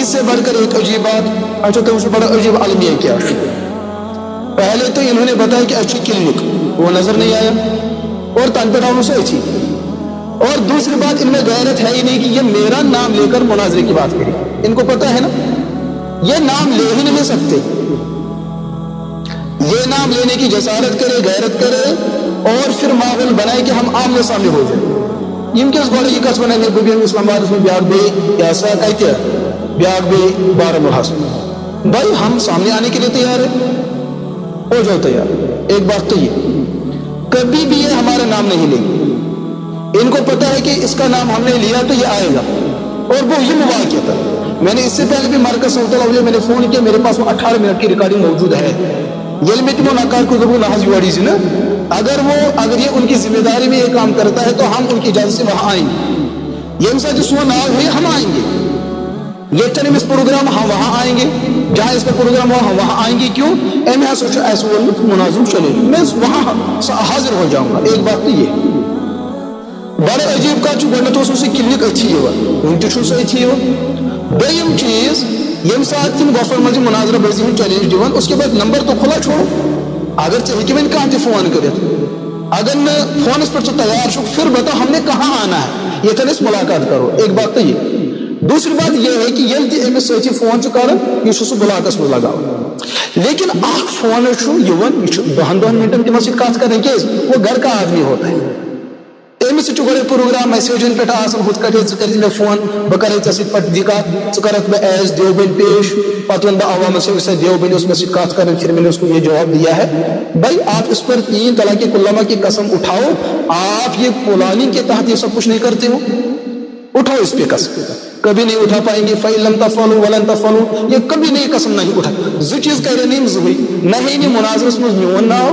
इससे बढ़कर एक अजीब बात, अच्छा तो उससे बड़ा अजीब अलमिया क्या है। पहले तो इन्होंने बताया कि अच्छी क्लिनिक वो नजर नहीं आया और तन पे डाउन से अच्छी, और दूसरी बात इनमें गैरत है ही नहीं कि ये मेरा नाम लेकर मुनाजरे की बात करें। इनको पता है ना ये नाम ले ही नहीं सकते, ये नाम लेने की जसारत करे, गैरत करे और फिर माहौल बनाए कि हम आमने सामने हो जाए। यमकस गोड़ यह कस वन बुम इस्लामाबाद में ब्याक बे ऐसा कत ब्याक बे बारामूला भाई हम सामने आने के लिए तैयार है, हो जाओ तैयार। एक बात तो ये कभी भी ये हमारा नाम नहीं लेंगे, इनको पता है कि इसका नाम हमने लिया तो ये आएगा। और वो ये मुवाक़िया था, मैंने इससे पहले भी मरकज़ सौतल मैंने फोन किया, मेरे पास वो 18 मिनट की रिकॉर्डिंग मौजूद है। ये में तुम नकार को जरूर नहाजी से ना, अगर ये उनकी जिम्मेदारी में ये काम करता है तो हम उनकी इजाजत से वहां आएंगे। ये जो सो नाव है हम आएंगे, ये चले इस प्रोग्राम हम वहां आएंगे, जहां इसका प्रोग्राम हो हम वहां आएंगे। क्यों मुनाजुम चले मैं वहां हाजिर हो जाऊंगा। एक बात तो ये बड़े अजीब का गो क्लिनिक अच्छी अच्छी दोम चीज यम सात तुम गफर मज मुनाजरा बजी हूँ चैलेंज दिवान, उसके बाद नंबर तो खुला छोड़ो। अगर चे हेकि कह फोन कर, अगर न फोन पर तैयार छो फिर बताओ हमने कहाँ आना है, ये थन मुलाकात करो। एक बात तो ये, दूसरी बात यह है कि ये अमिस सही फोन कर यह ब्लॉकस में लगाओ, लेकिन फोन 10 मिनटन तमस कत कर वो घर का आदमी होता है। अमिस गो प्रोग्राम मैसेजन पे कर मे फोन बह कर दिक्कत कर एज देवबंद पेश, पत वन अवाम से देवबंद मे कत कर, फिर मैंने उसको ये जवाब दिया है भाई आप इस पर 3 तलाक़ कुल्लमा की कसम उठाओ, आप ये प्लानिंग के तहत ये सब कुछ नहीं करते हो, उठाओ इस पे कसम, कभी नहीं उठा पाएंगे। फ़इलम तफ़अलू वलन तफ़अलू, ये कभी नहीं कसम नहीं उठा। जो चीज कह रहे नहीं मुनाजरस में मोन नाव